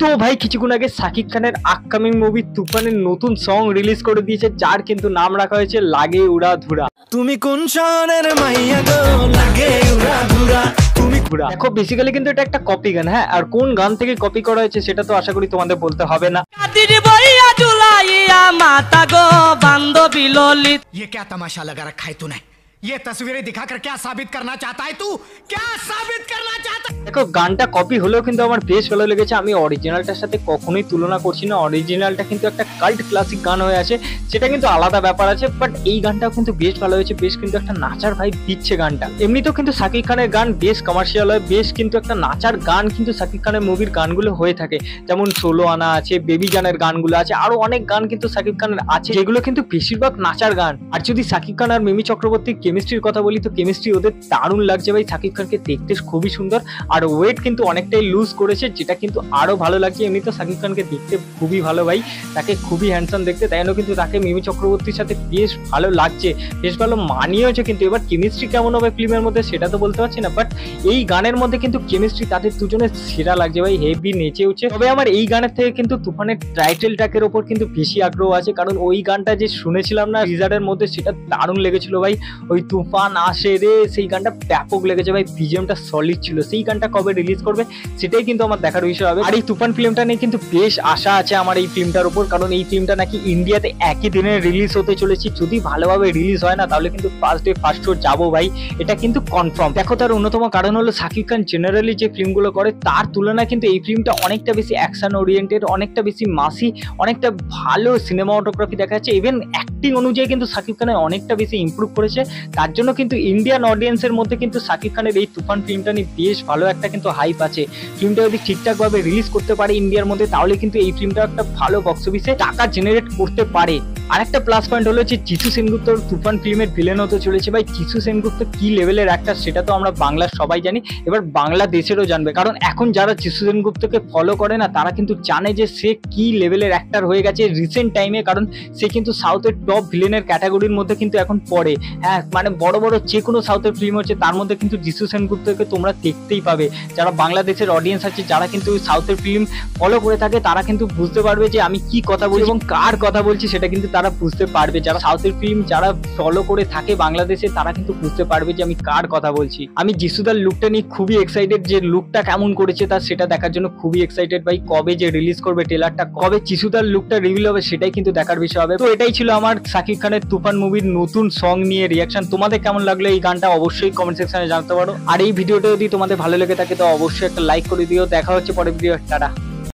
তো ভাই কিছুক্ষণ আগে শাকিব খানের আপকামিং মুভি তুফানের নতুন সং রিলিজ করে দিয়েছে, যার কিন্তু নাম রাখা হয়েছে লাগে উড়া ধুরা। তুমি কোন শহরের মাইয়া গো লাগে উড়া ধুরা তুমি ঘুরা। দেখো বেসিক্যালি কিন্তু এটা একটা কপি গান, হ্যাঁ, আর কোন গান থেকে কপি করা হয়েছে সেটা তো আশা করি তোমাদের বলতে হবে না। ये क्या तमाशा लगा रखा है तूने? ये तस्वीरें दिखाकर क्या साबित करना चाहता है तू? क्या साबित करना चाहता है? দেখো গানটা কপি হলেও কিন্তু আমার বেশ ভালো লেগেছে। আমি অরিজিনালটার সাথে কখনোই তুলনা করছি না, অরিজিনালটা কিন্তু একটা কাল্ট ক্লাসিক গান হয়ে আছে, সেটা কিন্তু আলাদা ব্যাপার আছে। বাট এই গানটাও কিন্তু বেশ ভালো হয়েছে, বেশ কিন্তু একটা নাচার ভাই দিচ্ছে গানটা। এমনিতেও কিন্তু শাকিব খানের গান বেশ কমার্শিয়াল হয়, বেশ কিন্তু একটা নাচার গান কিন্তু শাকিব খানের মুভির গানগুলো হয়ে থাকে, যেমন 16 আনা আছে, বেবি জানের গানগুলো আছে, আরো অনেক গান কিন্তু শাকিব খানের আছে যেগুলো কিন্তু বেশিরভাগ নাচার গান। আর যদি শাকিব খান আর মিমি চক্রবর্তীর কেমিস্ট্রির কথা বলি, তো কেমিস্ট্রি ওদের দারুণ লাগছে ভাই। শাকিব খানকে দেখতে খুবই সুন্দর, আর ওয়েট কিন্তু অনেকটাই লুজ করেছে, যেটা কিন্তু আরো ভালো লাগছে। এমনি তো শাকিব খানকে দেখতে খুবই ভালো ভাই, তাকে খুবই হ্যান্ডসাম দেখতে, তাই জন্য কিন্তু তাকে মিমি চক্রবর্তীর সাথে বেশ ভালো লাগছে, বেশ ভালো মানিয়েছে। কিন্তু এবার কেমিস্ট্রি কেমন হবে ফিল্মের মধ্যে সেটা তো বলতে পারছি না, বাট এই গানের মধ্যে কিন্তু কেমিস্ট্রি তাদের দুজনের সেরা লাগছে ভাই, হেভি নেচে উঠছে। তবে আমার এই গানের থেকে কিন্তু তুফানের টাইটেল ট্র্যাকের ওপর কিন্তু বেশি আগ্রহ আছে, কারণ ওই গানটা যে শুনেছিলাম না টিজারের মধ্যে, সেটা দারুণ লেগেছিল ভাই। ওই তুফান আসে রে, সেই গানটা ব্যাপক লেগেছে ভাই, বিজিএমটা সলিড ছিল। সেই গানটা কবে রিলিজ করবে সেটাই কিন্তু আমার দেখার বিষয় হবে। আর এই তুফান ফিল্মটা নিয়ে কিন্তু বেশ আশা আছে আমার এই ফিল্মটার উপর, কারণ এই ফিল্মটা নাকি ইন্ডিয়াতে একই দিনে রিলিজ হতে চলেছে। যদি ভালোভাবে রিলিজ হয় না, তাহলে কিন্তু ফার্স্ট ডে ফার্স্ট শো যাবো ভাই, এটা কিন্তু কনফার্ম। দেখো তার অন্যতম কারণ হলো শাকিব খান জেনারেলি যে ফিল্মগুলো করে তার তুলনায় কিন্তু এই ফিল্মটা অনেকটা বেশি অ্যাকশন ওরিয়েন্টেড, অনেকটা বেশি মাসি, অনেকটা ভালো সিনেমাটোগ্রাফি দেখা যাচ্ছে। ইভেন অ্যাক্টিং অনুযায়ী কিন্তু শাকিব খানের অনেকটা বেশি ইমপ্রুভ করেছে। তার জন্য কিন্তু ইন্ডিয়ান অডিয়েন্সের মধ্যে কিন্তু শাকিব খানের এই তুফান ফিল্মটা নিয়ে বেশ ভালো একটা কিন্তু হাইপ আছে। ফিল্মটা যদি ঠিকঠাক ভাবে রিলিজ করতে পারে ইন্ডিয়ার মধ্যে, তাহলে কিন্তু এই ফিল্মটা একটা ভালো বক্স অফিসে টাকা জেনারেট করতে পারে। আরেকটা প্লাস পয়েন্ট হলো যে যিশু সেনগুপ্ত তুফান ফিল্মের ভিলেন হতে চলেছে ভাই। যিশু সেনগুপ্ত কি লেভেলের অ্যাক্টর সেটা তো আমরা বাংলার সবাই জানি, এবার বাংলাদেশেরও জানবে, কারণ এখন যারা যিশু সেনগুপ্তকে ফলো করে না, তারা কিন্তু জানে যে সে কি লেভেলের অ্যাক্টর হয়ে গেছে রিসেন্ট টাইমে, কারণ সে কিন্তু সাউথের টপ ভিলেনের ক্যাটাগরির মধ্যে কিন্তু এখন পড়ে। হ্যাঁ, মানে বড় বড় যে কোনো সাউথের ফিল্ম হচ্ছে তার মধ্যে কিন্তু যিশু সেনগুপ্তকে তোমরা দেখতেই পাবে। যারা বাংলাদেশের অডিয়েন্স আছে, যারা কিন্তু সাউথের ফিল্ম ফলো করে থাকে, তারা কিন্তু বুঝতে পারবে যে আমি কি কথা বলছি এবং কার কথা বলছি, সেটা কিন্তু তারা বুঝতে পারবে। যারা সাউথের ফিল্ম যারা ফলো করে থাকে বাংলাদেশে, তারা কিন্তু বুঝতে পারবে যে আমি কার কথা বলছি। আমি যিশুদার লুকটা নিয়ে খুবই এক্সাইটেড, যে লুকটা কেমন করেছে তার সেটা দেখার জন্য খুবই এক্সাইটেড ভাই। কবে যে রিলিজ করবে ট্রেলারটা, কবে যিশুদার লুকটা রিভিল হবে, সেটাই কিন্তু দেখার বিষয় হবে। তো এটাই ছিল আমার শাকিব খানের তুফান মুভির নতুন সং নিয়ে রিয়াকশন। তোমাদের কেমন লাগলো এই গানটা অবশ্যই কমেন্ট সেকশনে জানাতে পারো। আর এই ভিডিওটা যদি তোমাদের ভালো লেগে থাকে তো অবশ্যই একটা লাইক করে দিও। দেখা হচ্ছে পরের ভিডিও, টাটা।